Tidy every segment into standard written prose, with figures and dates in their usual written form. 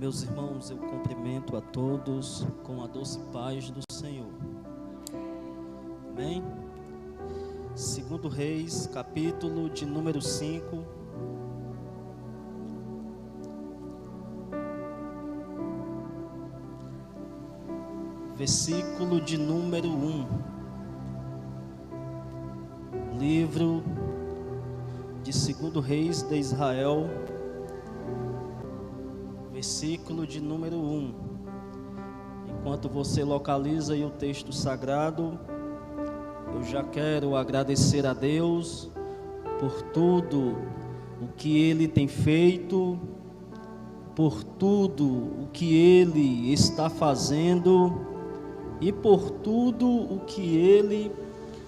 Meus irmãos, eu cumprimento a todos com a doce paz do Senhor. Amém? 2 Reis, capítulo de número 5. Versículo de número 1. Livro de 2 Reis de Israel, versículo de número 1. Enquanto você localiza aí o texto sagrado, eu já quero agradecer a Deus por tudo o que Ele tem feito, por tudo o que Ele está fazendo e por tudo o que Ele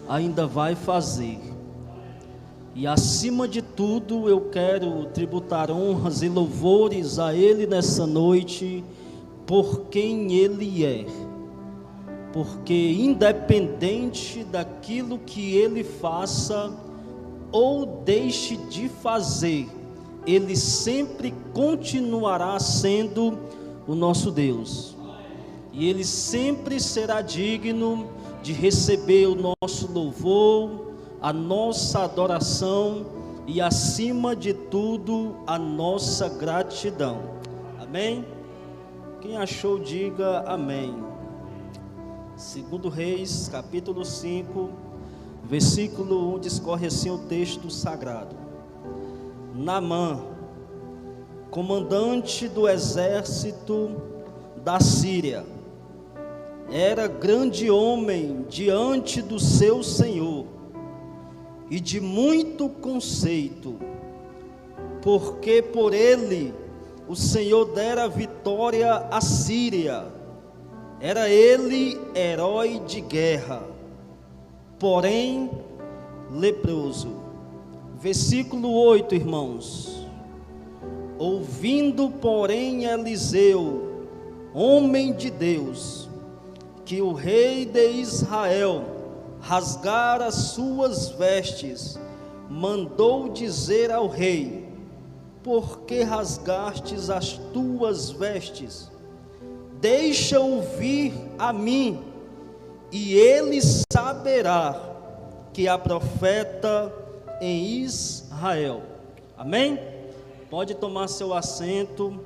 ainda vai fazer. E acima de tudo eu quero tributar honras e louvores a Ele nessa noite, por quem Ele é. Porque independente daquilo que Ele faça ou deixe de fazer, Ele sempre continuará sendo o nosso Deus. E Ele sempre será digno de receber o nosso louvor, a nossa adoração e, acima de tudo, a nossa gratidão. Amém? Quem achou, diga amém. 2 Reis, capítulo 5, versículo 1, discorre assim o texto sagrado. Naamã, comandante do exército da Síria, era grande homem diante do seu senhor e de muito conceito, porque por ele o Senhor dera vitória à Síria. Era ele herói de guerra, porém leproso. Versículo 8, irmãos. Ouvindo, porém, Eliseu, homem de Deus, que o rei de Israel rasgara suas vestes, mandou dizer ao rei: por que rasgastes as tuas vestes? Deixa-o vir a mim, e ele saberá que há profeta em Israel. Amém? Pode tomar seu assento,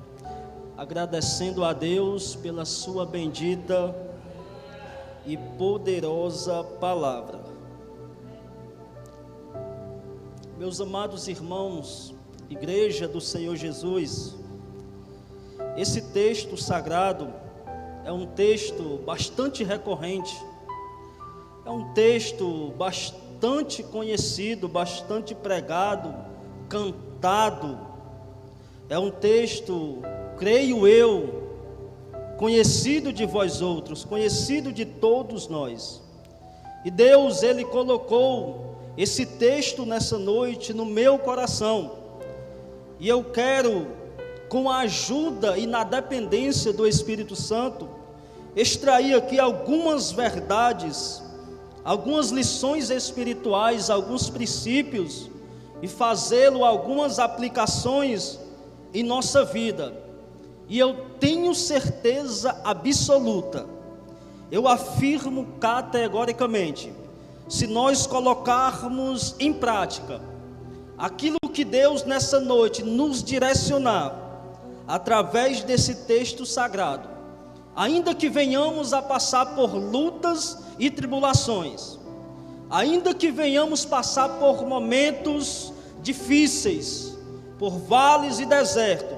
agradecendo a Deus pela sua bendita e poderosa palavra. Meus amados irmãos, Igreja do Senhor Jesus, esse texto sagrado é um texto bastante recorrente, é um texto bastante conhecido, bastante pregado, cantado, é um texto, creio eu, conhecido de vós outros, conhecido de todos nós. E Deus, Ele colocou esse texto nessa noite no meu coração, e eu quero, com a ajuda e na dependência do Espírito Santo, extrair aqui algumas verdades, algumas lições espirituais, alguns princípios, e fazê-lo algumas aplicações em nossa vida. E eu tenho certeza absoluta, eu afirmo categoricamente, se nós colocarmos em prática aquilo que Deus nessa noite nos direcionar, através desse texto sagrado, ainda que venhamos a passar por lutas e tribulações, ainda que venhamos passar por momentos difíceis, por vales e desertos,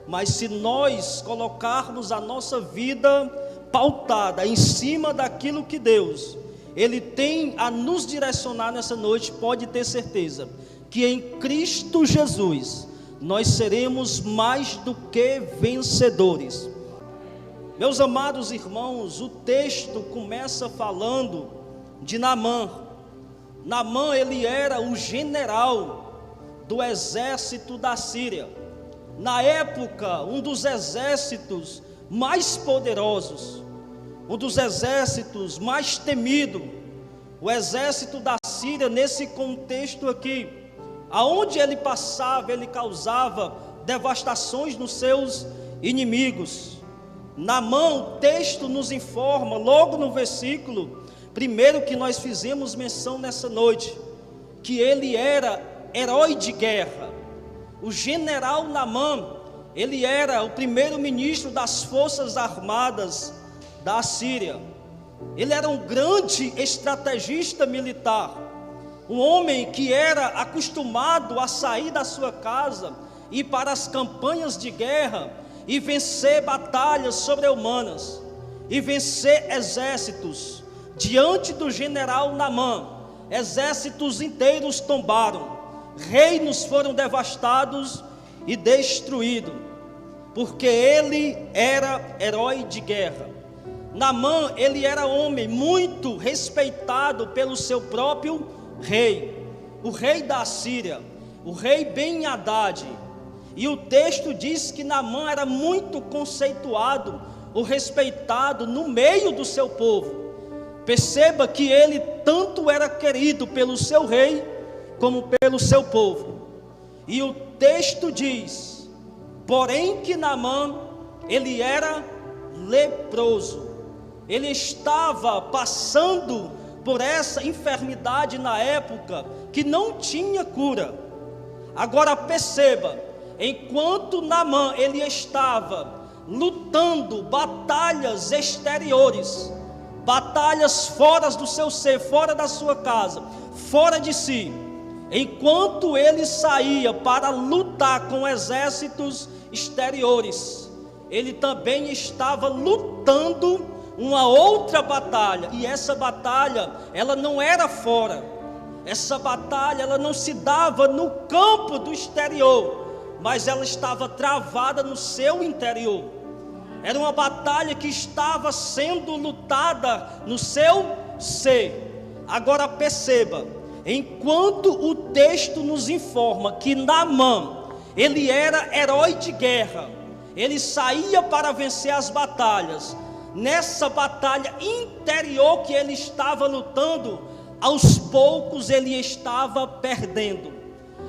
mas se nós colocarmos a nossa vida pautada em cima daquilo que Deus, Ele tem a nos direcionar nessa noite, pode ter certeza que em Cristo Jesus nós seremos mais do que vencedores. Meus amados irmãos, o texto começa falando de Naamã. Naamã, ele era o general do exército da Síria. Na época, um dos exércitos mais poderosos, um dos exércitos mais temidos, o exército da Síria, nesse contexto aqui, aonde ele passava, ele causava devastações nos seus inimigos. Naamã, o texto nos informa, logo no versículo primeiro que nós fizemos menção nessa noite, que ele era herói de guerra. O general Naamã, ele era o primeiro-ministro das forças armadas da Assíria. Ele era um grande estrategista militar, um homem que era acostumado a sair da sua casa e ir para as campanhas de guerra e vencer batalhas sobre-humanas e vencer exércitos. Diante do general Naamã, exércitos inteiros tombaram, reinos foram devastados e destruídos, porque ele era herói de guerra. Naamã, ele era homem muito respeitado pelo seu próprio rei, o rei da Assíria, o rei Ben-Hadad. E o texto diz que Naamã era muito conceituado ou respeitado no meio do seu povo. Perceba que ele tanto era querido pelo seu rei, como pelo seu povo. E o texto diz, porém que Naamã, ele era leproso. Ele estava passando por essa enfermidade na época, que não tinha cura. Agora perceba, enquanto Naamã, ele estava lutando batalhas exteriores, batalhas fora do seu ser, fora da sua casa, fora de si, enquanto ele saía para lutar com exércitos exteriores, ele também estava lutando uma outra batalha. E essa batalha, ela não era fora, essa batalha, ela não se dava no campo do exterior, mas ela estava travada no seu interior. Era uma batalha que estava sendo lutada no seu ser. Agora perceba, enquanto o texto nos informa que Naamã, ele era herói de guerra, ele saía para vencer as batalhas, nessa batalha interior que ele estava lutando, aos poucos ele estava perdendo.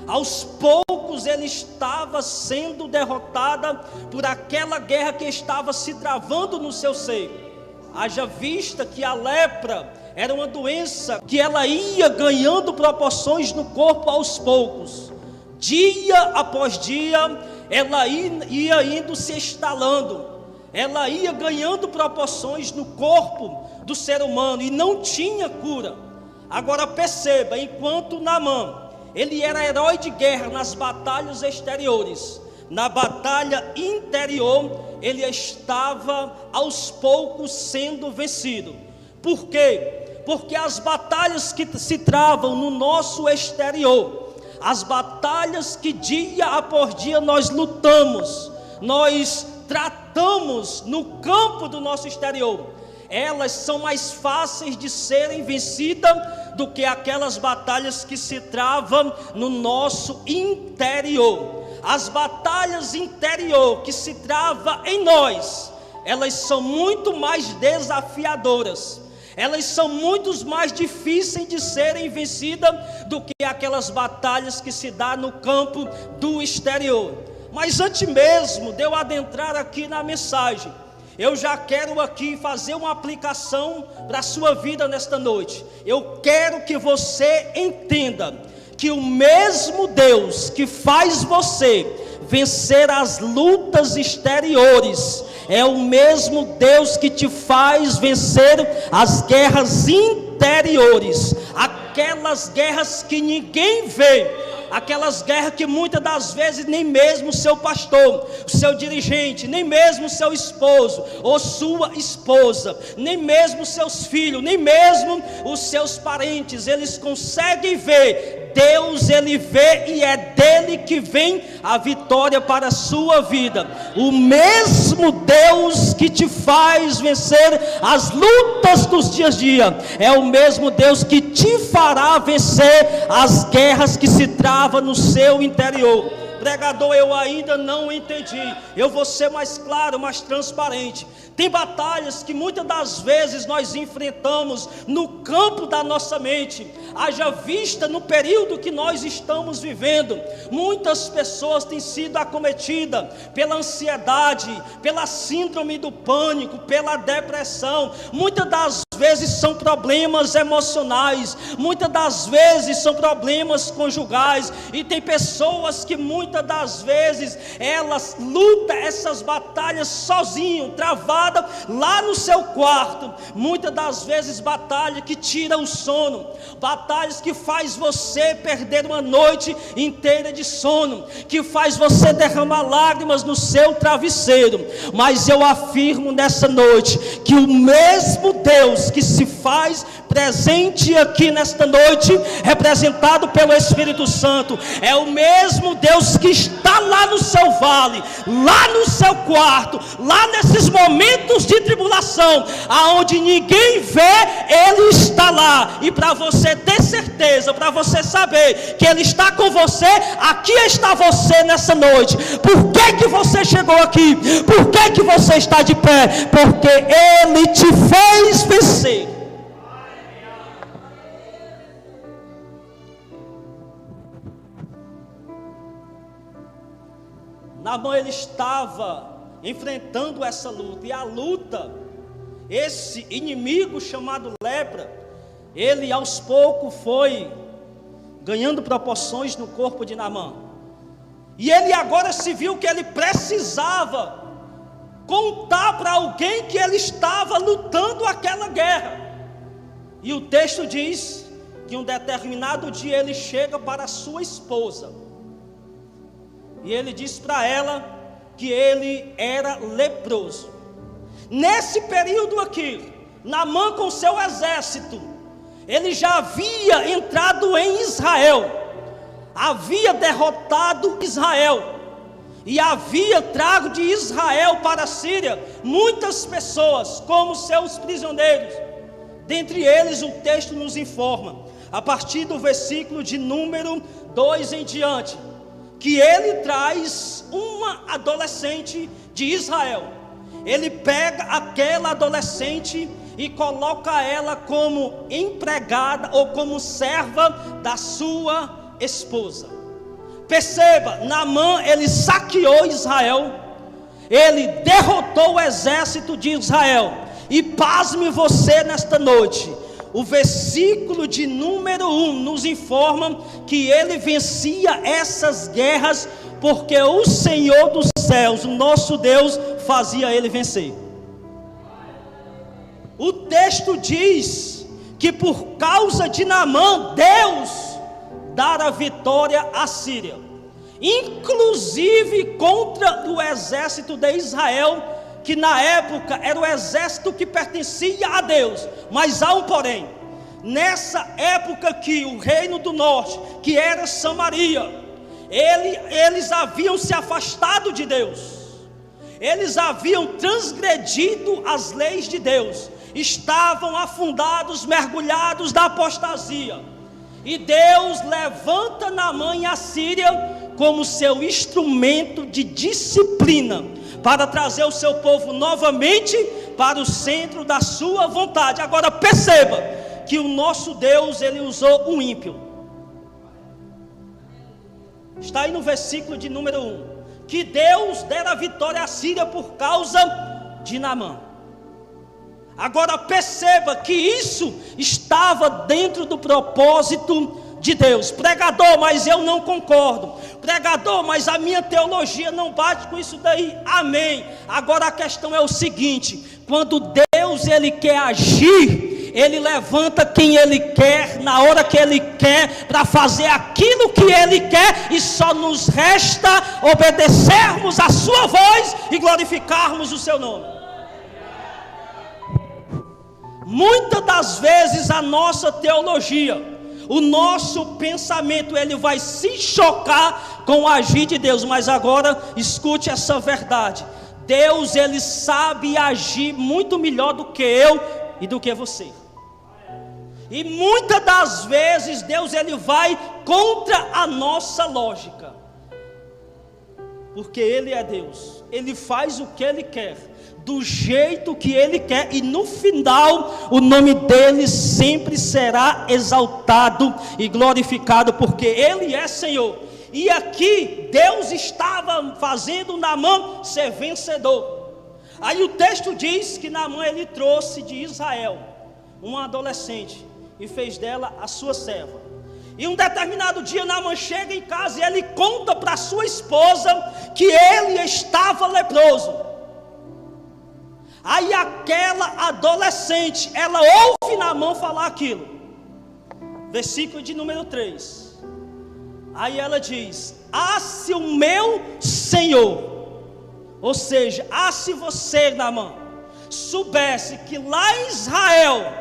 Aos poucos ele estava sendo derrotada por aquela guerra que estava se travando no seu seio. Haja vista que a lepra era uma doença que ela ia ganhando proporções no corpo aos poucos. Dia após dia, ela ia indo se instalando. Ela ia ganhando proporções no corpo do ser humano e não tinha cura. Agora perceba, enquanto Naamã, ele era herói de guerra nas batalhas exteriores, na batalha interior, ele estava aos poucos sendo vencido. Por quê? Porque as batalhas que se travam no nosso exterior, as batalhas que dia após dia nós lutamos, nós tratamos no campo do nosso exterior, elas são mais fáceis de serem vencidas do que aquelas batalhas que se travam no nosso interior. As batalhas interior que se travam em nós, elas são muito mais desafiadoras, elas são muito mais difíceis de serem vencidas do que aquelas batalhas que se dão no campo do exterior. Mas antes mesmo de eu adentrar aqui na mensagem, eu já quero aqui fazer uma aplicação para a sua vida nesta noite. Eu quero que você entenda que o mesmo Deus que faz você vencer as lutas exteriores é o mesmo Deus que te faz vencer as guerras interiores, aquelas guerras que ninguém vê, aquelas guerras que muitas das vezes nem mesmo o seu pastor, o seu dirigente, nem mesmo o seu esposo ou sua esposa, nem mesmo os seus filhos, nem mesmo os seus parentes, eles conseguem ver. Deus, ele vê, e é dele que vem a vitória para a sua vida. O mesmo Deus que te faz vencer as lutas dos dias a dia é o mesmo Deus que te fará vencer as guerras que se travam no seu interior. Pregador, eu ainda não entendi. Eu vou ser mais claro, mais transparente. Tem batalhas que muitas das vezes nós enfrentamos no campo da nossa mente. Haja vista no período que nós estamos vivendo. Muitas pessoas têm sido acometidas pela ansiedade, pela síndrome do pânico, pela depressão. Muitas das vezes são problemas emocionais, muitas das vezes são problemas conjugais, e tem pessoas que muitas das vezes elas lutam essas batalhas sozinho, travada lá no seu quarto. Muitas das vezes batalha que tira o sono, batalhas que faz você perder uma noite inteira de sono, que faz você derramar lágrimas no seu travesseiro. Mas eu afirmo nessa noite que o mesmo Deus que se faz presente aqui nesta noite, representado pelo Espírito Santo, é o mesmo Deus que está lá no seu vale, lá no seu quarto, lá nesses momentos de tribulação, aonde ninguém vê, Ele está lá. E para você ter certeza, para você saber que Ele está com você, aqui está você nessa noite. Por que você chegou aqui? Por que você está de pé? Porque Ele te fez vencer. Naamã, ele estava enfrentando essa luta, e a luta, esse inimigo chamado lepra, ele aos poucos foi ganhando proporções no corpo de Naamã, e ele agora se viu que ele precisava contar para alguém que ele estava lutando aquela guerra. E o texto diz que um determinado dia ele chega para sua esposa, e ele diz para ela que ele era leproso. Nesse período aqui, Naamã com seu exército, ele já havia entrado em Israel, havia derrotado Israel, e havia trago de Israel para a Síria muitas pessoas como seus prisioneiros. Dentre eles o texto nos informa, a partir do versículo de número 2 em diante, que ele traz uma adolescente de Israel. Ele pega aquela adolescente e coloca ela como empregada ou como serva da sua esposa. Perceba, Naamã, ele saqueou Israel, ele derrotou o exército de Israel. E pasme você nesta noite, o versículo de número 1 nos informa que ele vencia essas guerras porque o Senhor dos céus, o nosso Deus, fazia ele vencer. O texto diz que por causa de Naamã, Deus dará vitória à Síria, inclusive contra o exército de Israel, que na época era o exército que pertencia a Deus. Mas há um porém, nessa época que o reino do norte, que era Samaria, eles haviam se afastado de Deus, eles haviam transgredido as leis de Deus, estavam afundados, mergulhados na apostasia, e Deus levanta Naamã e a Síria como seu instrumento de disciplina, para trazer o seu povo novamente para o centro da sua vontade. Agora perceba que o nosso Deus, ele usou um ímpio. Está aí no versículo de número 1, que Deus dera a vitória à Síria por causa de Naamã. Agora perceba que isso estava dentro do propósito de Deus. Pregador, mas eu não concordo. Pregador, mas a minha teologia não bate com isso daí. Amém. Agora a questão é o seguinte: quando Deus ele quer agir, Ele levanta quem Ele quer, na hora que Ele quer, para fazer aquilo que Ele quer, e só nos resta obedecermos a sua voz e glorificarmos o seu nome. Muitas das vezes a nossa teologia, o nosso pensamento, ele vai se chocar com o agir de Deus. Mas agora escute essa verdade: Deus, ele sabe agir muito melhor do que eu e do que você. E muitas das vezes Deus, ele vai contra a nossa lógica. porque Ele é Deus. Ele faz o que Ele quer, do jeito que Ele quer, e no final o nome dEle sempre será exaltado e glorificado, porque Ele é Senhor. E aqui Deus estava fazendo Naamã ser vencedor. Aí o texto diz que Naamã ele trouxe de Israel uma adolescente e fez dela a sua serva. E um determinado dia Naamã chega em casa e ele conta para sua esposa que ele estava leproso. Aí aquela adolescente, ela ouve Naamã falar aquilo. Versículo de número 3. Aí ela diz: ah, se o meu Senhor, ou seja, se você, Naamã, soubesse que lá em Israel,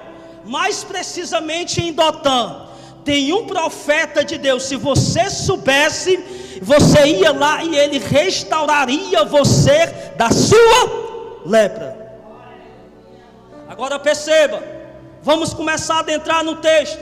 mais precisamente em Dotã, tem um profeta de Deus. Se você soubesse, você ia lá e ele restauraria você da sua lepra. Agora perceba, vamos começar a adentrar no texto.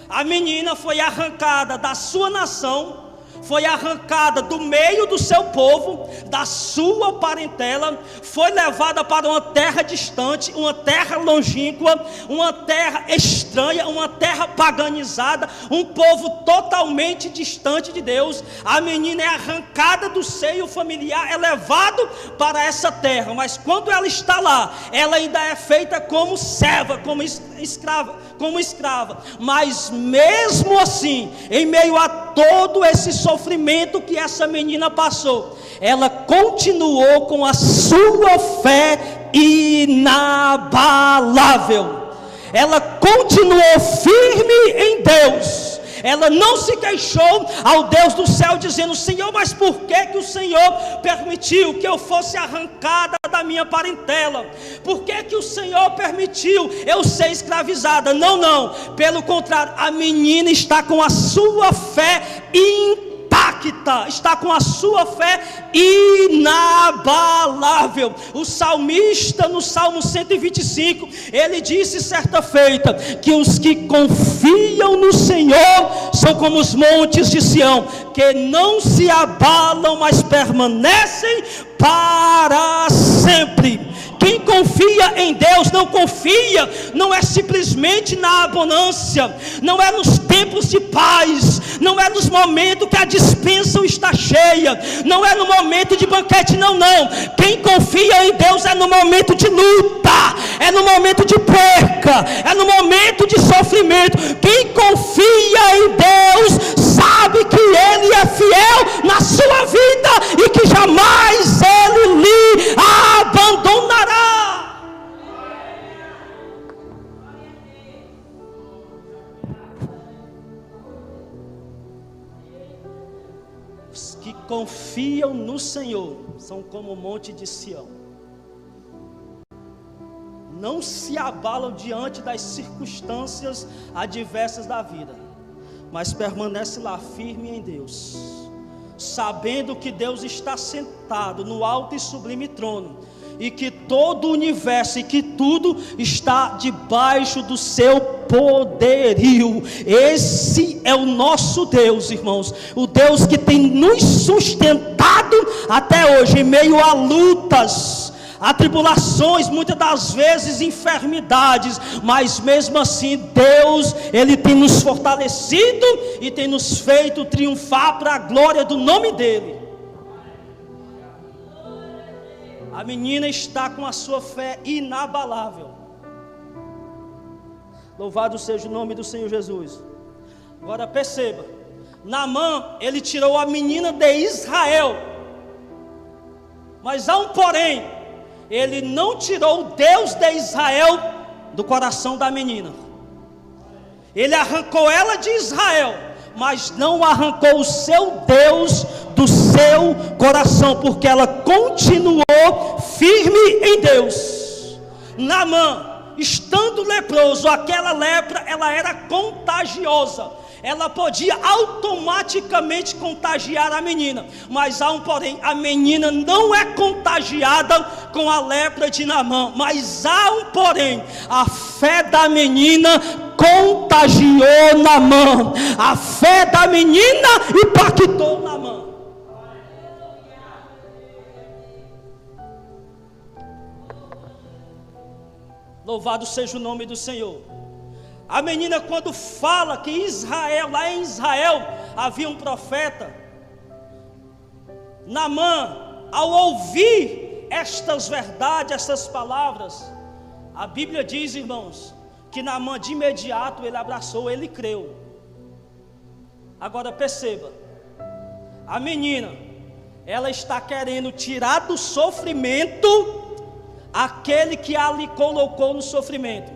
A menina foi arrancada da sua nação, foi arrancada do meio do seu povo, da sua parentela, foi levada para uma terra distante, uma terra longínqua, uma terra estranha, uma terra paganizada, um povo totalmente distante de Deus. A menina é arrancada do seio familiar, é levada para essa terra, mas quando ela está lá, ela ainda é feita como serva, como escrava, mas mesmo assim, em meio a todo esse sofrimento que essa menina passou, ela continuou com a sua fé inabalável. Ela continuou firme em Deus. Ela não se queixou ao Deus do céu dizendo: Senhor, mas por que o Senhor permitiu que eu fosse arrancada da minha parentela? Por que o Senhor permitiu eu ser escravizada? Não, pelo contrário, a menina está com a sua fé intacta, está com a sua fé inabalável. O salmista, no Salmo 125, ele disse certa feita que os que confiam no Senhor são como os montes de Sião, que não se abalam, mas permanecem para sempre. Quem confia em Deus não é simplesmente na abundância, não é nos tempos de paz, não é nos momentos que a despensa está cheia, não é no momento de banquete, não. Quem confia em Deus é no momento de luta, é no momento de perca, é no momento de sofrimento. Quem confia em Deus sabe que Ele é fiel na sua vida e que jamais Ele lhe abandonará. Os que confiam no Senhor são como o monte de Sião, não se abalam diante das circunstâncias adversas da vida, mas permanece lá firme em Deus, sabendo que Deus está sentado no alto e sublime trono, e que todo o universo e que tudo está debaixo do seu poderio. Esse é o nosso Deus, irmãos, o Deus que tem nos sustentado até hoje, em meio a lutas, a tribulações, muitas das vezes enfermidades, mas mesmo assim Deus, Ele tem nos fortalecido e tem nos feito triunfar para a glória do nome dEle. A menina está com a sua fé inabalável. Louvado seja o nome do Senhor Jesus. Agora perceba, Naamã, ele tirou a menina de Israel, mas há um porém, ele não tirou o Deus de Israel do coração da menina. Ele arrancou ela de Israel, mas não arrancou o seu Deus do seu coração, porque ela continuou firme em Deus. Naamã, estando leproso, aquela lepra, ela era contagiosa, ela podia automaticamente contagiar a menina, mas há um porém, a menina não é contagiada com a lepra de Naamã, mas há um porém, a fé da menina contagiou Naamã, a fé da menina impactou Naamã. Louvado seja o nome do Senhor. A menina, quando fala que Israel, lá em Israel havia um profeta, Naamã, ao ouvir estas verdades, estas palavras, a Bíblia diz, irmãos, que Naamã de imediato ele abraçou, ele creu. Agora perceba, a menina, ela está querendo tirar do sofrimento aquele que a lhe colocou no sofrimento.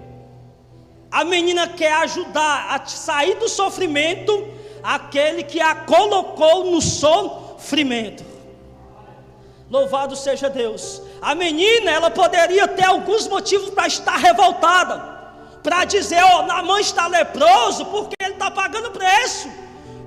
A menina quer ajudar a sair do sofrimento aquele que a colocou no sofrimento. Louvado seja Deus. A menina, ela poderia ter alguns motivos para estar revoltada, para dizer, Naamã está leproso porque ele está pagando preço,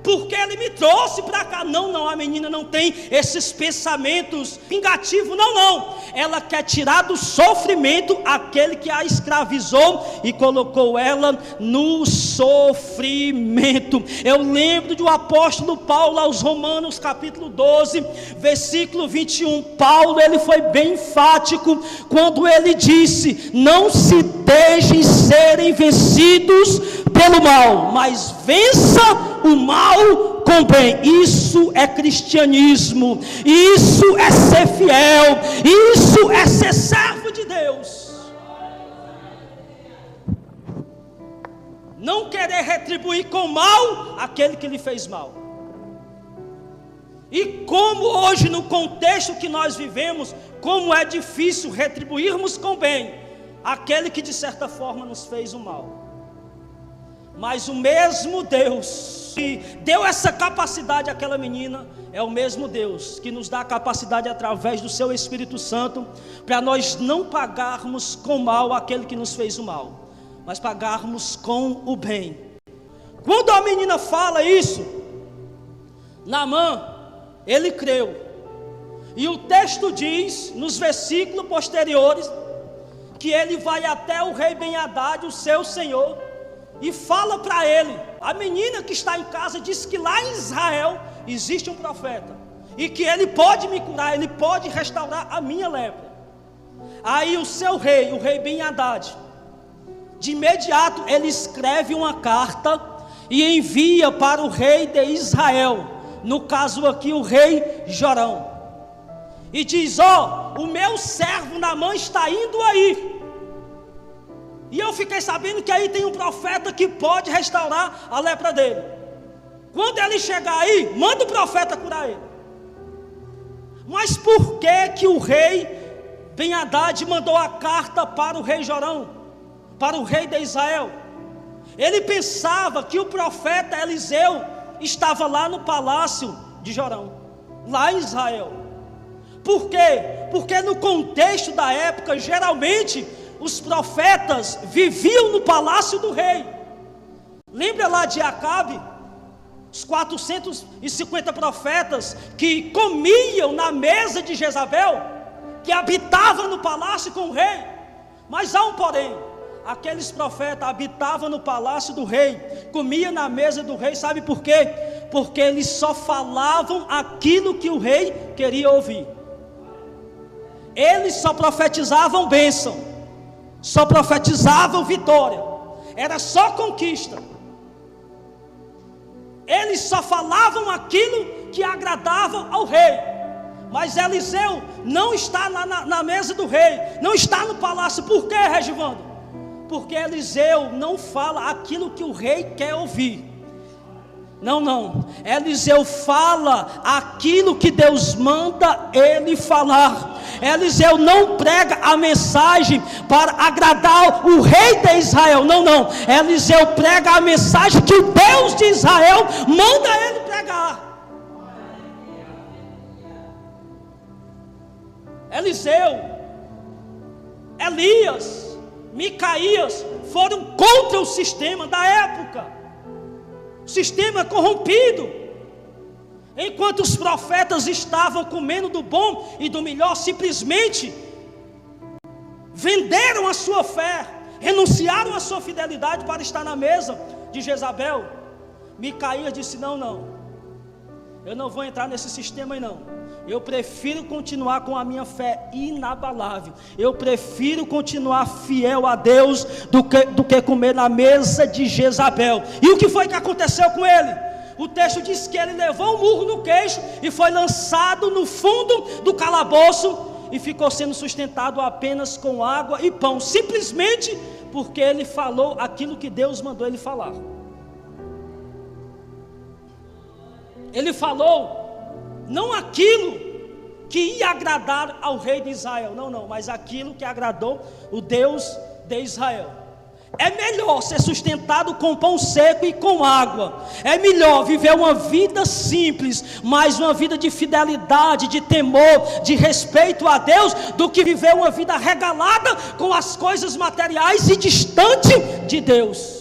porque ele me trouxe para cá. Não, a menina não tem esses pensamentos vingativos, não. Ela quer tirar do sofrimento aquele que a escravizou e colocou ela no sofrimento. Eu lembro do apóstolo Paulo aos Romanos capítulo 12, versículo 21. Paulo, ele foi bem enfático quando ele disse: não se deixem serem vencidos pelo mal, mas vença o mal com bem. Isso é cristianismo, isso é ser fiel, isso é ser servo de Deus. Não querer retribuir com mal aquele que lhe fez mal. E como hoje, no contexto que nós vivemos, como é difícil retribuirmos com bem aquele que de certa forma nos fez o mal. Mas o mesmo Deus que deu essa capacidade àquela menina é o mesmo Deus que nos dá a capacidade através do seu Espírito Santo para nós não pagarmos com mal aquele que nos fez o mal, mas pagarmos com o bem. Quando a menina fala isso, Naamã, ele creu. E o texto diz, nos versículos posteriores, que ele vai até o rei Ben-Hadad, o seu senhor, e fala para ele. A menina que está em casa diz que lá em Israel existe um profeta e que ele pode me curar, ele pode restaurar a minha lepra. Aí o seu rei, o rei Ben-Hadad, de imediato ele escreve uma carta e envia para o rei de Israel, no caso aqui o rei Jorão, e diz: o meu servo Naamã está indo aí. E eu fiquei sabendo que aí tem um profeta que pode restaurar a lepra dele. Quando ele chegar aí, manda o profeta curar ele. Mas por que o rei Ben-Hadad mandou a carta para o rei Jorão, para o rei de Israel? Ele pensava que o profeta Eliseu estava lá no palácio de Jorão, lá em Israel. Por quê? Porque no contexto da época, geralmente os profetas viviam no palácio do rei. Lembra lá de Acabe? Os 450 profetas que comiam na mesa de Jezabel, que habitavam no palácio com o rei. Mas há um porém: aqueles profetas habitavam no palácio do rei, comiam na mesa do rei. Sabe por quê? Porque eles só falavam aquilo que o rei queria ouvir. Eles só profetizavam bênção, só profetizavam vitória, era só conquista. Eles só falavam aquilo que agradava ao rei. Mas Eliseu não está lá na mesa do rei, não está no palácio. Por quê, Regivando? Porque Eliseu não fala aquilo que o rei quer ouvir. Não, Eliseu fala aquilo que Deus manda ele falar. Eliseu não prega a mensagem para agradar o rei de Israel, não, Eliseu prega a mensagem que o Deus de Israel manda ele pregar. Eliseu, Elias, Micaías foram contra o sistema da época, o sistema corrompido. Enquanto os profetas estavam comendo do bom e do melhor, simplesmente venderam a sua fé, renunciaram a sua fidelidade para estar na mesa de Jezabel. Micaías disse: não, eu não vou entrar nesse sistema aí não, Eu prefiro continuar com a minha fé inabalável. Eu prefiro continuar fiel a Deus do que comer na mesa de Jezabel. E o que foi que aconteceu com ele? O texto diz que ele levou um murro no queixo e foi lançado no fundo do calabouço e ficou sendo sustentado apenas com água e pão, simplesmente porque ele falou aquilo que Deus mandou ele falar. Ele falou não aquilo que ia agradar ao rei de Israel, não, mas aquilo que agradou o Deus de Israel. É melhor ser sustentado com pão seco e com água. É melhor viver uma vida simples, mas uma vida de fidelidade, de temor, de respeito a Deus, do que viver uma vida regalada com as coisas materiais e distante de Deus.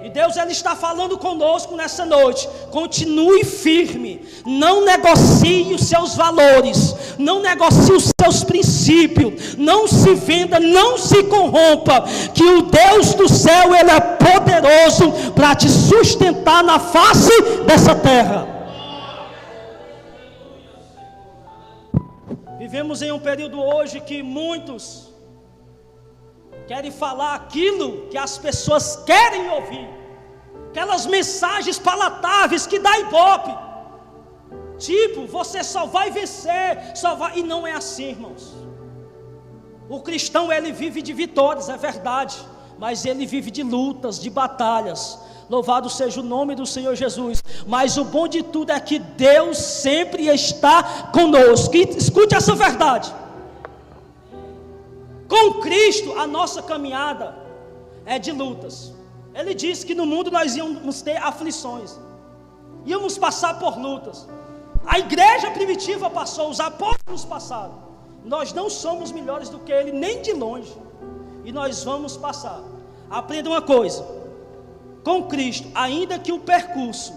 E Deus, Ele está falando conosco nessa noite. Continue firme, não negocie os seus valores, não negocie os seus princípios, não se venda, não se corrompa, que o Deus do céu, Ele é poderoso para te sustentar na face dessa terra. Vivemos em um período hoje que muitos querem falar aquilo que as pessoas querem ouvir, aquelas mensagens palatáveis que dá ibope, tipo, você só vai vencer, e não é assim, irmãos. O cristão, ele vive de vitórias, é verdade, mas ele vive de lutas, de batalhas. Louvado seja o nome do Senhor Jesus. Mas o bom de tudo é que Deus sempre está conosco. E escute essa verdade: com Cristo a nossa caminhada é de lutas. Ele disse que no mundo nós íamos ter aflições, íamos passar por lutas. A igreja primitiva passou, os apóstolos passaram. Nós não somos melhores do que ele, nem de longe, e nós vamos passar. Aprenda uma coisa: com Cristo, ainda que o percurso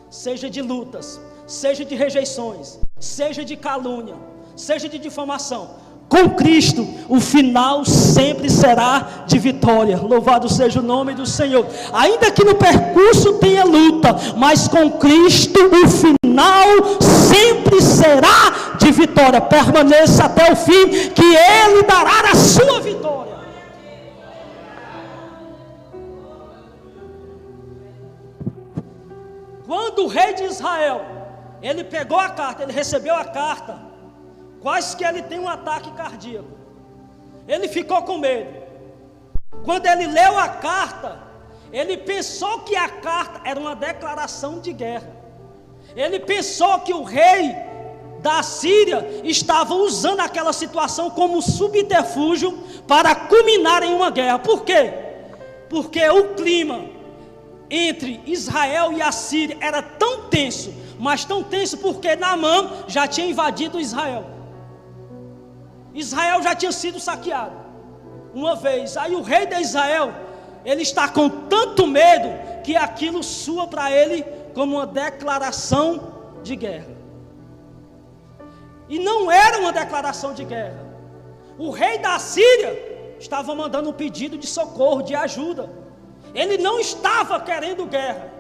seja de lutas, seja de rejeições, seja de calúnia, seja de difamação, com Cristo, o final sempre será de vitória. Louvado seja o nome do Senhor. Ainda que no percurso tenha luta, mas com Cristo o final sempre será de vitória. Permaneça até o fim, que Ele dará a sua vitória. Quando o rei de Israel, ele pegou a carta, ele recebeu a carta, quase que ele tem um ataque cardíaco. Ele ficou com medo. Quando ele leu a carta, ele pensou que a carta era uma declaração de guerra. Ele pensou que o rei da Síria estava usando aquela situação como subterfúgio para culminar em uma guerra. Por quê? Porque o clima entre Israel e a Síria era tão tenso, mas tão tenso porque Naamã já tinha invadido Israel. Israel já tinha sido saqueado uma vez. Aí o rei de Israel, ele está com tanto medo que aquilo soa para ele como uma declaração de guerra. E não era uma declaração de guerra. O rei da Síria estava mandando um pedido de socorro, de ajuda. Ele não estava querendo guerra.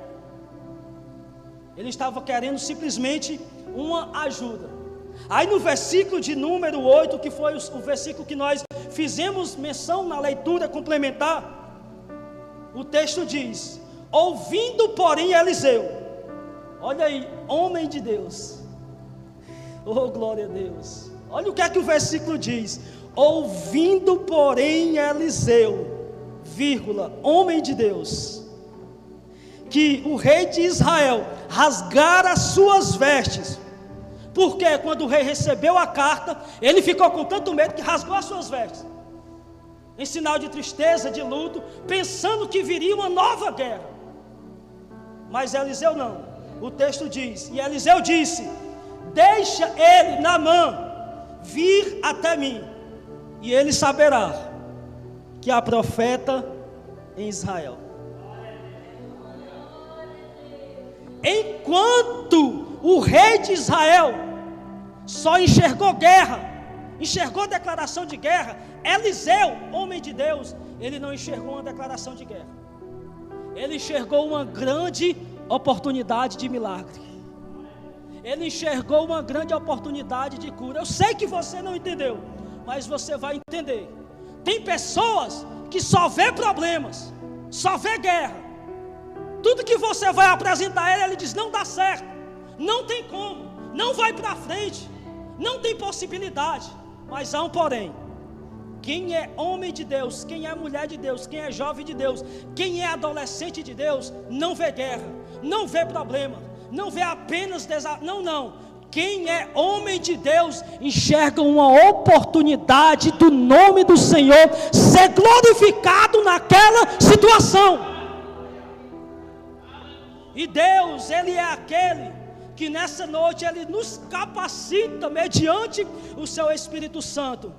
Ele estava querendo simplesmente uma ajuda. Aí no versículo de número 8, que foi o versículo que nós fizemos menção na leitura complementar, o texto diz: ouvindo porém Eliseu, olha aí, homem de Deus, oh glória a Deus, olha o que é que o versículo diz: ouvindo porém Eliseu, vírgula, homem de Deus, que o rei de Israel rasgara as suas vestes. Porque quando o rei recebeu a carta, ele ficou com tanto medo que rasgou as suas vestes, em sinal de tristeza, de luto, pensando que viria uma nova guerra. Mas Eliseu não. O texto diz: e Eliseu disse: deixa ele, Naamã, vir até mim, e ele saberá que há profeta em Israel. Enquanto o rei de Israel só enxergou guerra, enxergou declaração de guerra, Eliseu, homem de Deus, ele não enxergou uma declaração de guerra. Ele enxergou uma grande oportunidade de milagre. ele enxergou uma grande oportunidade de cura. Eu sei que você não entendeu, mas você vai entender. Tem pessoas que só vê problemas, só vê guerra. Tudo que você vai apresentar a ele diz: não dá certo, não tem como, não vai para frente, não tem possibilidade. Mas há um porém. Quem é homem de Deus, quem é mulher de Deus, quem é jovem de Deus, quem é adolescente de Deus, não vê guerra, não vê problema, não vê apenas não. Quem é homem de Deus enxerga uma oportunidade do nome do Senhor ser glorificado naquela situação. E Deus, Ele é aquele que nessa noite Ele nos capacita mediante o seu Espírito Santo,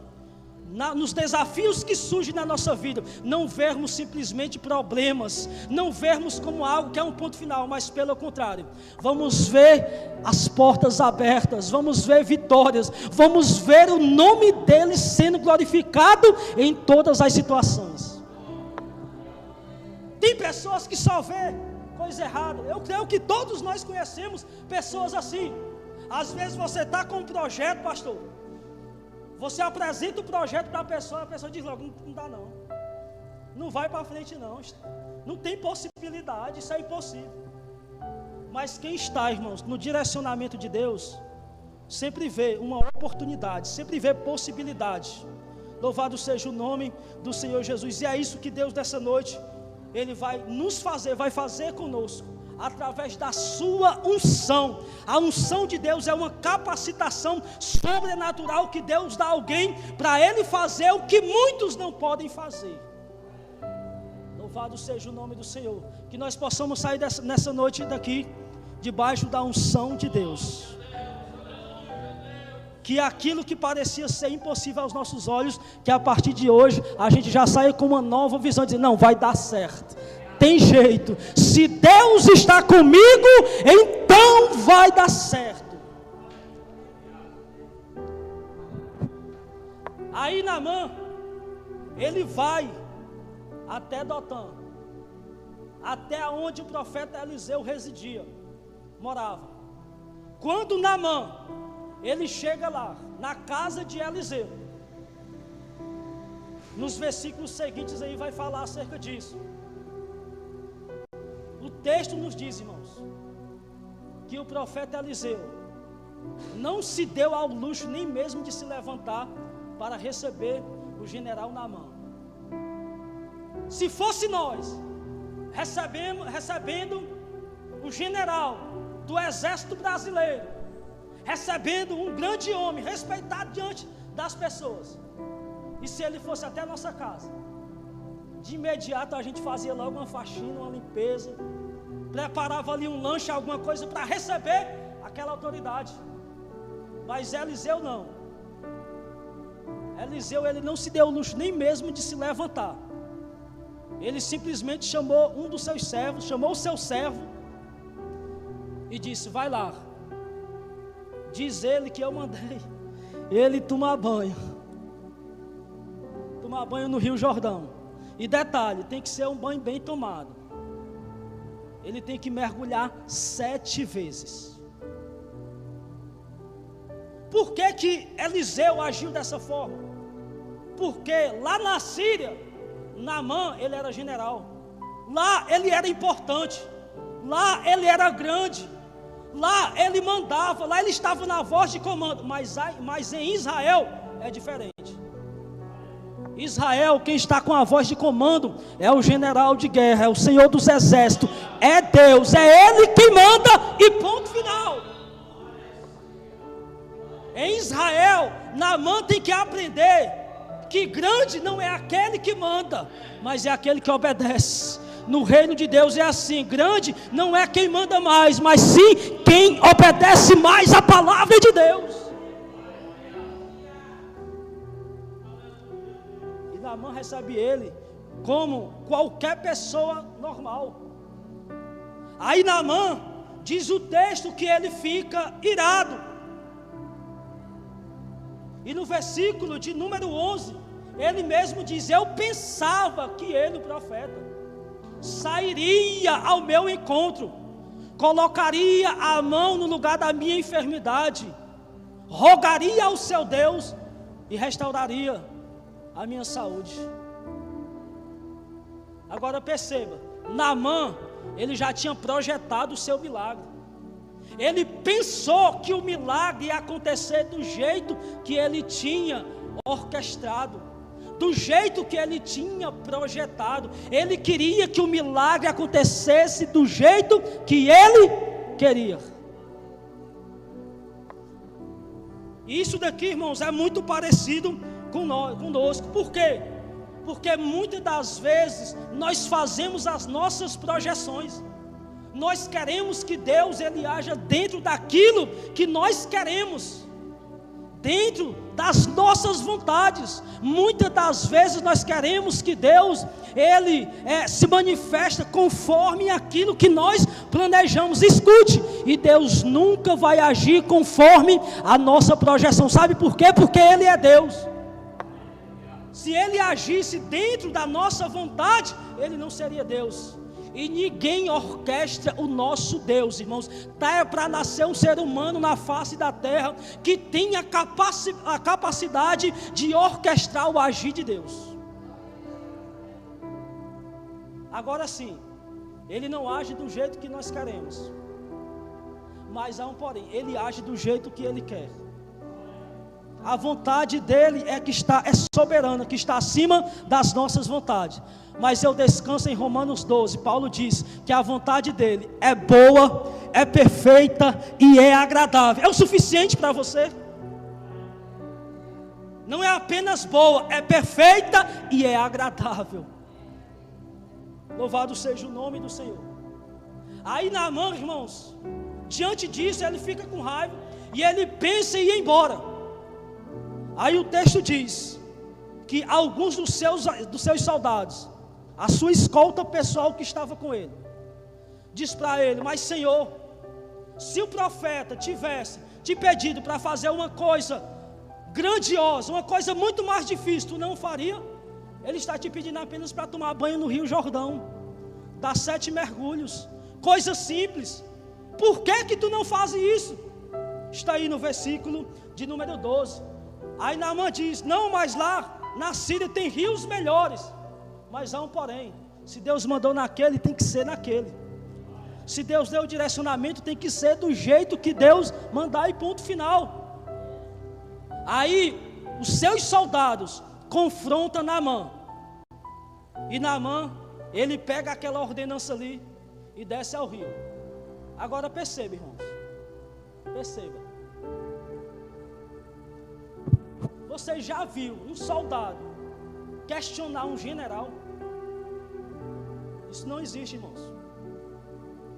nos desafios que surgem na nossa vida, não vermos simplesmente problemas, não vermos como algo que é um ponto final, mas pelo contrário, vamos ver as portas abertas, vamos ver vitórias, vamos ver o nome dele sendo glorificado em todas as situações. Tem pessoas que só vê coisa errada. Eu creio que todos nós conhecemos pessoas assim. Às vezes você está com um projeto, pastor, você apresenta o projeto para a pessoa diz logo: não dá não, não vai para frente não tem possibilidade, isso é impossível. Mas quem está, irmãos, no direcionamento de Deus, sempre vê uma oportunidade, sempre vê possibilidade. Louvado seja o nome do Senhor Jesus. E é isso que Deus dessa noite, Ele vai nos fazer, vai fazer conosco, através da sua unção. A unção de Deus é uma capacitação sobrenatural que Deus dá a alguém para ele fazer o que muitos não podem fazer. Louvado seja o nome do Senhor. Que nós possamos sair nessa noite daqui, debaixo da unção de Deus. Que aquilo que parecia ser impossível aos nossos olhos, que a partir de hoje a gente já saia com uma nova visão, dizendo: não, vai dar certo, tem jeito, se Deus está comigo, então vai dar certo. Aí Naamã, ele vai até Dotã, até onde o profeta Eliseu residia, morava. Quando Naamã, ele chega lá, na casa de Eliseu, nos versículos seguintes aí vai falar acerca disso. O texto nos diz, irmãos, que o profeta Eliseu não se deu ao luxo nem mesmo de se levantar para receber o general Naamã. Se fosse nós recebendo o general do exército brasileiro, recebendo um grande homem, respeitado diante das pessoas, e se ele fosse até a nossa casa, de imediato a gente fazia logo uma faxina, uma limpeza, preparava ali um lanche, alguma coisa para receber aquela autoridade. Mas Eliseu não. Eliseu, ele não se deu o luxo nem mesmo de se levantar. Ele simplesmente chamou um dos seus servos, chamou o seu servo e disse: vai lá, diz ele que eu mandei ele tomar banho no Rio Jordão. E detalhe, tem que ser um banho bem tomado. Ele tem que mergulhar 7 vezes. Por que Eliseu agiu dessa forma? Porque lá na Síria, Naamã, ele era general. Lá ele era importante. Lá ele era grande. Lá ele mandava, lá ele estava na voz de comando. Mas em Israel é diferente. Israel, quem está com a voz de comando é o general de guerra, é o Senhor dos exércitos, é Deus, é Ele quem manda e ponto final. Em Israel, Naamã tem que aprender que grande não é aquele que manda, mas é aquele que obedece. No reino de Deus é assim, grande não é quem manda mais, mas sim quem obedece mais a palavra de Deus. Naamã recebe ele como qualquer pessoa normal. Aí Naamã, diz o texto que ele fica irado. E no versículo de número 11, ele mesmo diz: eu pensava que ele, o profeta, sairia ao meu encontro colocaria a mão no lugar da minha enfermidade, rogaria ao seu Deus e restauraria a minha saúde. Agora perceba, Naamã, ele já tinha projetado o seu milagre. Ele pensou que o milagre ia acontecer do jeito que ele tinha orquestrado, do jeito que ele tinha projetado. Ele queria que o milagre acontecesse do jeito que ele queria. Isso daqui, irmãos, é muito parecido conosco. Por quê? Porque muitas das vezes nós fazemos as nossas projeções. Nós queremos que Deus ele haja dentro daquilo que nós queremos, dentro das nossas vontades. Muitas das vezes nós queremos que Deus ele se manifesta conforme aquilo que nós planejamos. Escute, e Deus nunca vai agir conforme a nossa projeção. Sabe por quê? Porque Ele é Deus. Se Ele agisse dentro da nossa vontade, Ele não seria Deus. E ninguém orquestra o nosso Deus, irmãos. Tá para nascer um ser humano na face da terra que tenha a capacidade de orquestrar o agir de Deus. Agora sim, Ele não age do jeito que nós queremos, mas há um porém, Ele age do jeito que Ele quer. A vontade dEle é soberana, que está acima das nossas vontades. Mas eu descanso em Romanos 12, Paulo diz que a vontade dEle é boa, é perfeita e é agradável. É o suficiente para você? Não é apenas boa, é perfeita e é agradável. Louvado seja o nome do Senhor. Aí Naamã, irmãos, diante disso ele fica com raiva e ele pensa em ir embora. Aí o texto diz que alguns dos seus soldados, a sua escolta pessoal que estava com ele, diz para ele: mas Senhor, se o profeta tivesse te pedido para fazer uma coisa grandiosa, uma coisa muito mais difícil, tu não faria? Ele está te pedindo apenas para tomar banho no Rio Jordão, dar 7 mergulhos, coisa simples. Por que tu não fazes isso? Está aí no versículo de número 12. Aí Naamã diz: não, mas lá na Síria tem rios melhores. Mas há um porém, se Deus mandou naquele, tem que ser naquele. Se Deus deu o direcionamento, tem que ser do jeito que Deus mandar e ponto final. Aí os seus soldados confrontam Naamã. E Naamã, ele pega aquela ordenança ali e desce ao rio. Agora perceba, irmãos, perceba. Você já viu um soldado questionar um general? Isso não existe, irmãos,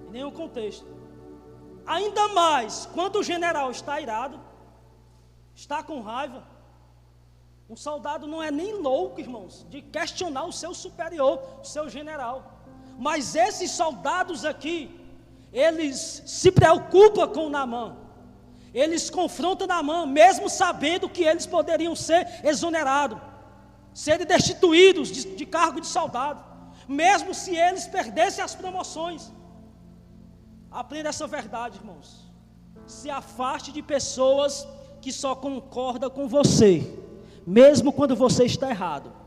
em nenhum contexto. Ainda mais quando o general está irado, está com raiva. Um soldado não é nem louco, irmãos, de questionar o seu superior, o seu general. Mas esses soldados aqui, eles se preocupam com Naamã. Eles confrontam Naamã, mesmo sabendo que eles poderiam ser exonerados, serem destituídos de cargo de soldado, mesmo se eles perdessem as promoções. Aprenda essa verdade, irmãos. Se afaste de pessoas que só concordam com você, mesmo quando você está errado.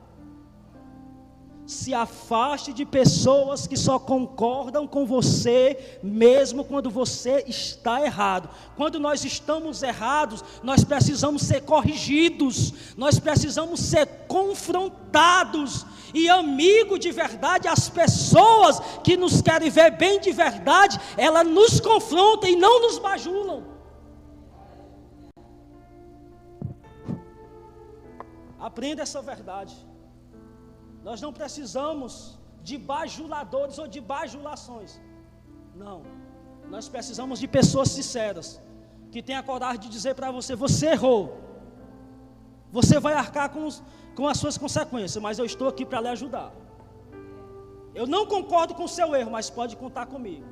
Se afaste de pessoas que só concordam com você, mesmo quando você está errado. Quando nós estamos errados, nós precisamos ser corrigidos, nós precisamos ser confrontados. E amigo de verdade, as pessoas que nos querem ver bem de verdade, elas nos confrontam e não nos bajulam. Aprenda essa verdade. Nós não precisamos de bajuladores ou de bajulações. Não. Nós precisamos de pessoas sinceras, que tenham a coragem de dizer para você: você errou. Você vai arcar com as suas consequências, mas eu estou aqui para lhe ajudar. Eu não concordo com o seu erro, mas pode contar comigo.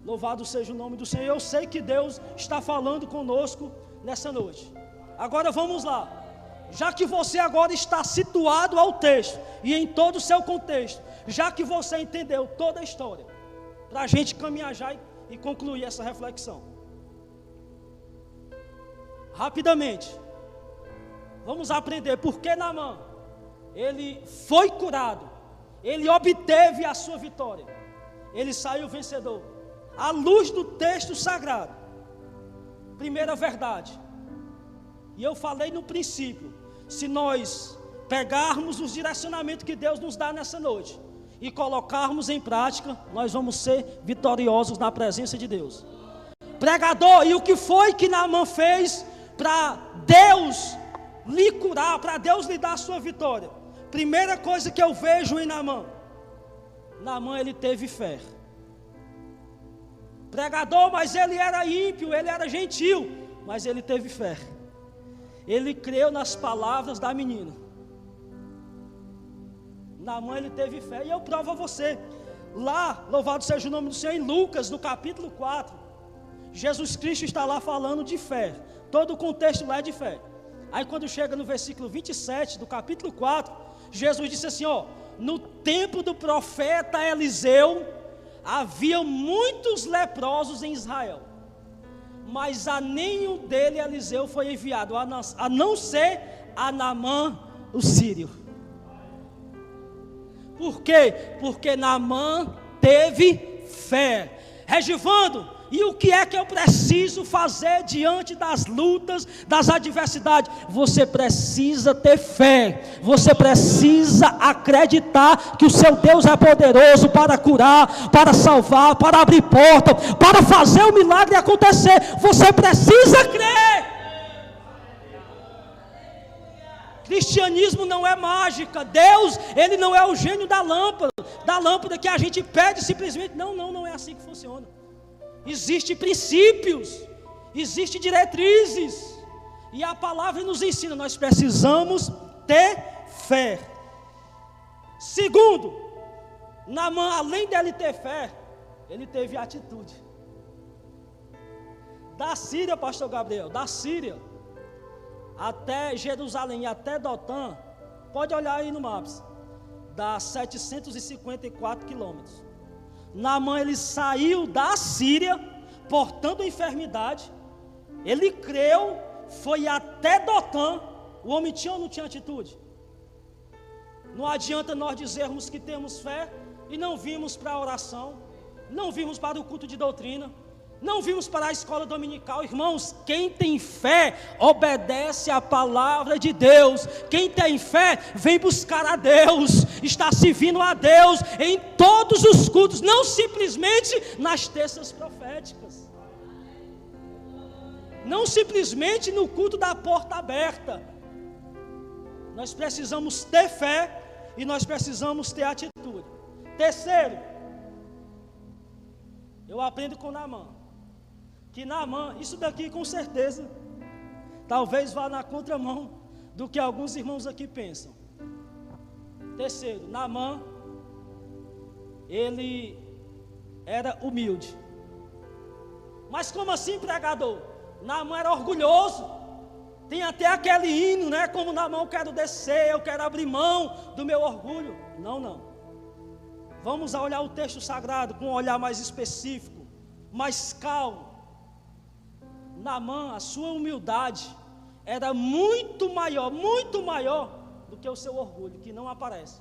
Louvado seja o nome do Senhor. Eu sei que Deus está falando conosco nessa noite. Agora vamos lá. Já que você agora está situado ao texto e em todo o seu contexto, já que você entendeu toda a história, para a gente caminhar já e concluir essa reflexão. Rapidamente, vamos aprender por que Naamã, ele foi curado, ele obteve a sua vitória, ele saiu vencedor, à luz do texto sagrado. Primeira verdade, e eu falei no princípio, se nós pegarmos os direcionamentos que Deus nos dá nessa noite e colocarmos em prática, nós vamos ser vitoriosos na presença de Deus. Pregador, e o que foi que Naamã fez para Deus lhe curar, para Deus lhe dar a sua vitória? Primeira coisa que eu vejo em Naamã, ele teve fé. Pregador, mas ele era ímpio, ele era gentil, mas ele teve fé. Ele creu nas palavras da menina. Naamã, ele teve fé, e eu provo a você. Lá, louvado seja o nome do Senhor, em Lucas, no capítulo 4, Jesus Cristo está lá falando de fé. Todo o contexto lá é de fé. Aí quando chega no versículo 27 do capítulo 4, Jesus disse assim, no tempo do profeta Eliseu, havia muitos leprosos em Israel, mas a nenhum dele Eliseu foi enviado, a não ser a Naamã, o sírio. Por quê? Porque Naamã teve fé. Regivando, e o que é que eu preciso fazer diante das lutas, das adversidades? Você precisa ter fé, você precisa acreditar que o seu Deus é poderoso para curar, para salvar, para abrir porta, para fazer o milagre acontecer. Você precisa crer. Cristianismo não é mágica. Deus, Ele não é o gênio da lâmpada que a gente pede simplesmente. Não é assim que funciona. Existem princípios, existem diretrizes, e a palavra nos ensina, nós precisamos ter fé. Segundo, Naamã, além dele ter fé, ele teve atitude. Da Síria, pastor Gabriel, da Síria até Jerusalém, até Dotã, pode olhar aí no Maps, dá 754 quilômetros. Naamã, ele saiu da Síria, portando a enfermidade, ele creu, foi até Dotã. O homem tinha ou não tinha atitude? Não adianta nós dizermos que temos fé e não vimos para a oração, não vimos para o culto de doutrina, não vimos para a escola dominical. Irmãos, quem tem fé obedece à palavra de Deus. Quem tem fé vem buscar a Deus, está servindo a Deus em todos os cultos, não simplesmente nas terças proféticas, não simplesmente no culto da porta aberta. Nós precisamos ter fé e nós precisamos ter atitude. Terceiro, eu aprendo com Naamã, que Naamã, isso daqui com certeza, talvez vá na contramão do que alguns irmãos aqui pensam. Terceiro, Naamã, ele era humilde. Mas como assim, pregador? Naamã era orgulhoso. Tem até aquele hino, né? Como Naamã, eu quero descer, eu quero abrir mão do meu orgulho. Não. Vamos a olhar o texto sagrado com um olhar mais específico, mais calmo. Naamã, a sua humildade era muito maior do que o seu orgulho, que não aparece.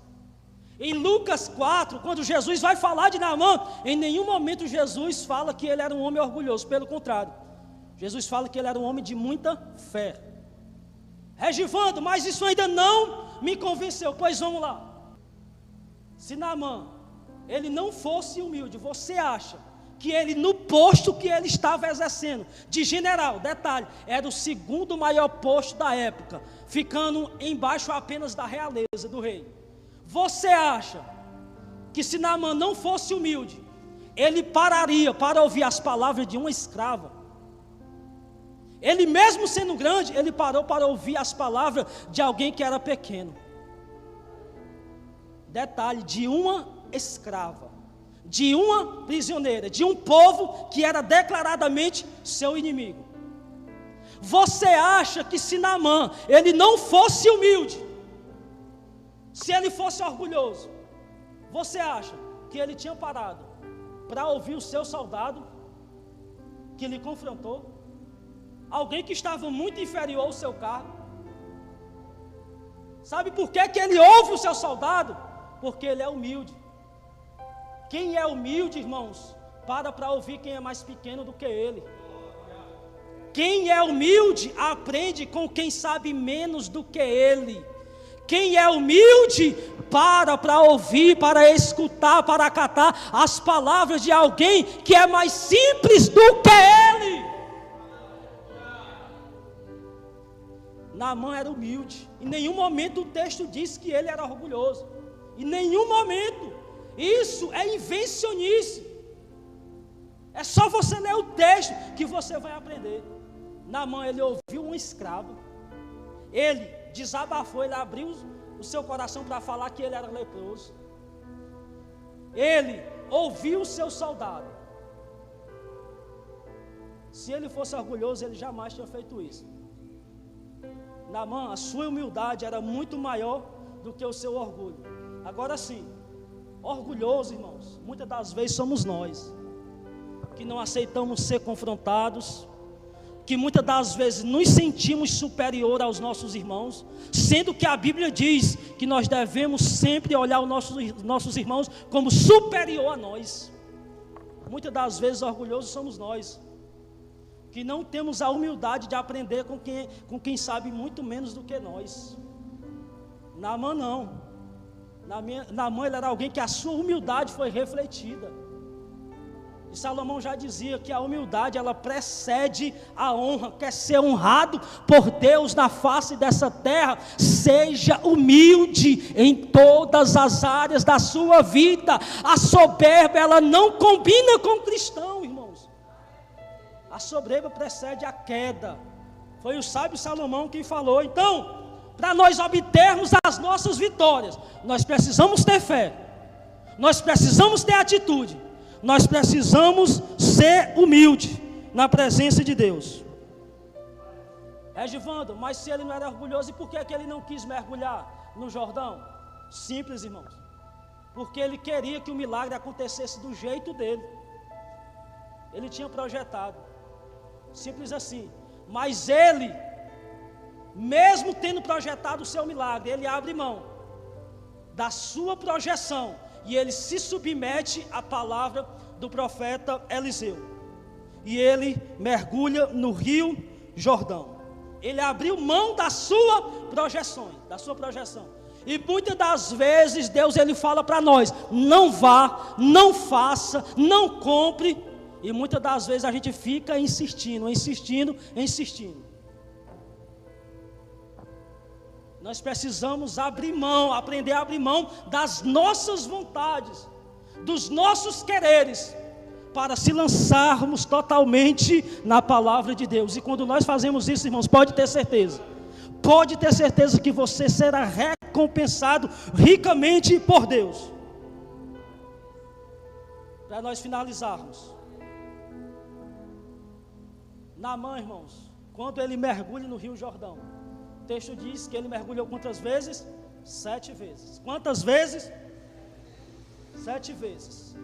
Em Lucas 4, quando Jesus vai falar de Naamã, em nenhum momento Jesus fala que ele era um homem orgulhoso, pelo contrário, Jesus fala que ele era um homem de muita fé. Regivando, mas isso ainda não me convenceu, pois vamos lá. Se Naamã, ele não fosse humilde, você acha que ele, no posto que ele estava exercendo, de general, detalhe, era o segundo maior posto da época, ficando embaixo apenas da realeza do rei. Você acha que se Naamã não fosse humilde, ele pararia para ouvir as palavras de uma escrava? Ele mesmo sendo grande, ele parou para ouvir as palavras de alguém que era pequeno. Detalhe, de uma escrava, de uma prisioneira, de um povo que era declaradamente seu inimigo. Você acha que se Naamã, ele não fosse humilde, se ele fosse orgulhoso, você acha que ele tinha parado para ouvir o seu soldado que lhe confrontou? Alguém que estava muito inferior ao seu cargo. Sabe por que ele ouve o seu soldado? Porque ele é humilde. Quem é humilde, irmãos, para ouvir quem é mais pequeno do que ele. Quem é humilde aprende com quem sabe menos do que ele. Quem é humilde para ouvir, para escutar, para acatar as palavras de alguém que é mais simples do que ele. Naamã era humilde. Em nenhum momento o texto diz que ele era orgulhoso. Em nenhum momento. Isso é invencionice. É só você ler o texto que você vai aprender. Naamã, ele ouviu um escravo. Ele desabafou, ele abriu o seu coração para falar que ele era leproso. Ele ouviu o seu soldado. Se ele fosse orgulhoso, ele jamais tinha feito isso. Naamã, a sua humildade era muito maior do que o seu orgulho. Agora sim, orgulhoso, irmãos, muitas das vezes somos nós, que não aceitamos ser confrontados, que muitas das vezes nos sentimos superior aos nossos irmãos, sendo que a Bíblia diz que nós devemos sempre olhar os nossos irmãos como superior a nós. Muitas das vezes orgulhosos somos nós, que não temos a humildade de aprender com quem sabe muito menos do que nós. Naamã não. Naamã, ele era alguém que a sua humildade foi refletida. E Salomão já dizia que a humildade, ela precede a honra. Quer ser honrado por Deus na face dessa terra, seja humilde em todas as áreas da sua vida. A soberba, ela não combina com o cristão, irmãos. A soberba precede a queda. Foi o sábio Salomão quem falou. Então, para nós obtermos as nossas vitórias, nós precisamos ter fé, nós precisamos ter atitude, nós precisamos ser humilde na presença de Deus. Givando, mas se ele não era orgulhoso, e por que ele não quis mergulhar no Jordão? Simples, irmãos, porque ele queria que o milagre acontecesse do jeito dele. Ele tinha projetado, simples assim. Mas ele, mesmo tendo projetado o seu milagre, ele abre mão da sua projeção e ele se submete à palavra do profeta Eliseu. E ele mergulha no rio Jordão. Ele abriu mão da sua projeção. E muitas das vezes Deus, ele fala para nós: não vá, não faça, não compre. E muitas das vezes a gente fica insistindo. Nós precisamos abrir mão, aprender a abrir mão das nossas vontades, dos nossos quereres, para se lançarmos totalmente na palavra de Deus. E quando nós fazemos isso, irmãos, pode ter certeza que você será recompensado ricamente por Deus. Para nós finalizarmos, Naamã, irmãos, quando ele mergulha no rio Jordão, o texto diz que ele mergulhou quantas vezes? 7 vezes. Quantas vezes? 7 vezes.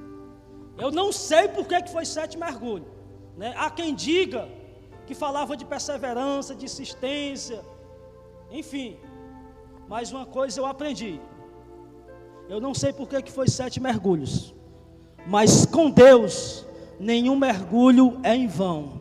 Eu não sei por que foi 7 mergulhos, né? Há quem diga que falava de perseverança, de insistência, enfim. Mas uma coisa eu aprendi: eu não sei por que foi 7 mergulhos, mas com Deus nenhum mergulho é em vão.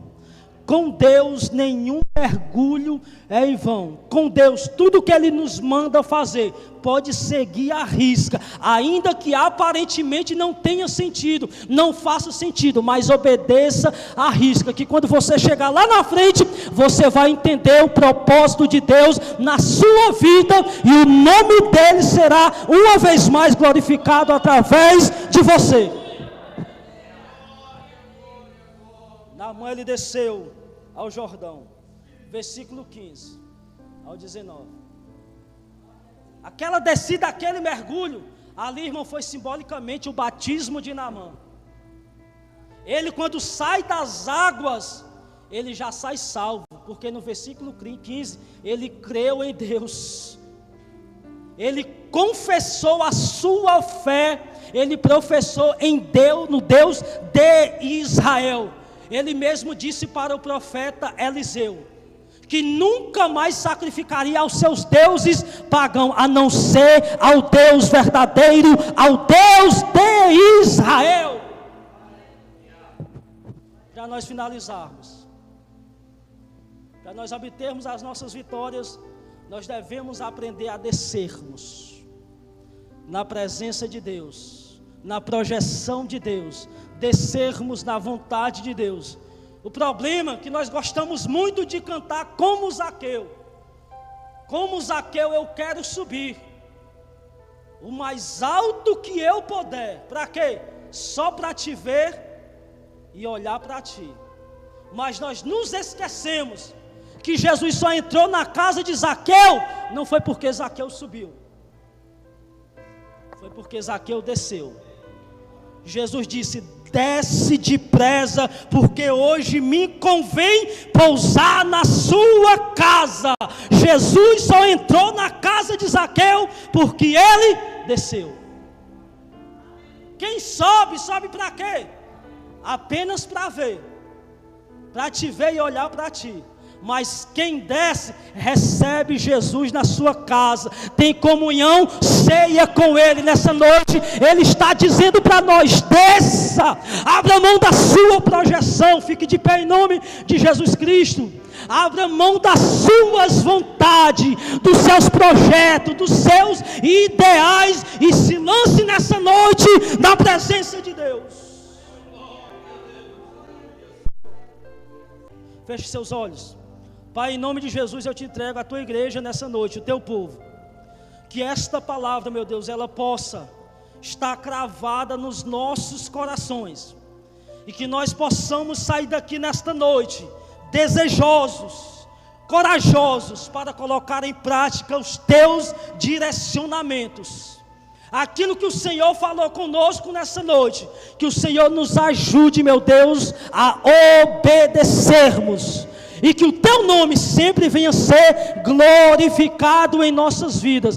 Com Deus nenhum mergulho é em vão. Com Deus tudo que Ele nos manda fazer pode seguir à risca, ainda que aparentemente não tenha sentido, não faça sentido, mas obedeça à risca, que quando você chegar lá na frente, você vai entender o propósito de Deus na sua vida, e o nome dEle será uma vez mais glorificado através de você. Naamã, ele desceu ao Jordão, versículo 15 ao 19. Aquela descida, aquele mergulho, ali, irmão, foi simbolicamente o batismo de Naamã. Ele, quando sai das águas, ele já sai salvo, porque no versículo 15, ele creu em Deus. ele confessou a sua fé, ele professou em Deus, no Deus de Israel. Ele mesmo disse para o profeta Eliseu que nunca mais sacrificaria aos seus deuses pagãos, a não ser ao Deus verdadeiro, ao Deus de Israel. Para nós finalizarmos, para nós obtermos as nossas vitórias, nós devemos aprender a descermos na presença de Deus, na projeção de Deus, descermos na vontade de Deus. O problema é que nós gostamos muito de cantar como Zaqueu. Como Zaqueu eu quero subir o mais alto que eu puder. Para quê? Só para te ver e olhar para ti. Mas nós nos esquecemos que Jesus só entrou na casa de Zaqueu, não foi porque Zaqueu subiu, foi porque Zaqueu desceu. Jesus disse: desce depressa, porque hoje me convém pousar na sua casa. Jesus só entrou na casa de Zaqueu porque ele desceu. Quem sobe, sobe para quê? Apenas para ver, para te ver e olhar para ti. Mas quem desce, recebe Jesus na sua casa, tem comunhão, ceia com Ele nessa noite. Ele está dizendo para nós: desça, abra mão da sua projeção, fique de pé em nome de Jesus Cristo. Abra mão das suas vontades, dos seus projetos, dos seus ideais, e se lance nessa noite na presença de Deus. Feche seus olhos. Pai, em nome de Jesus, eu te entrego a tua igreja nessa noite, o teu povo. Que esta palavra, meu Deus, ela possa estar cravada nos nossos corações. E que nós possamos sair daqui nesta noite, desejosos, corajosos, para colocar em prática os teus direcionamentos. Aquilo que o Senhor falou conosco nessa noite, que o Senhor nos ajude, meu Deus, a obedecermos. E que o teu nome sempre venha ser glorificado em nossas vidas.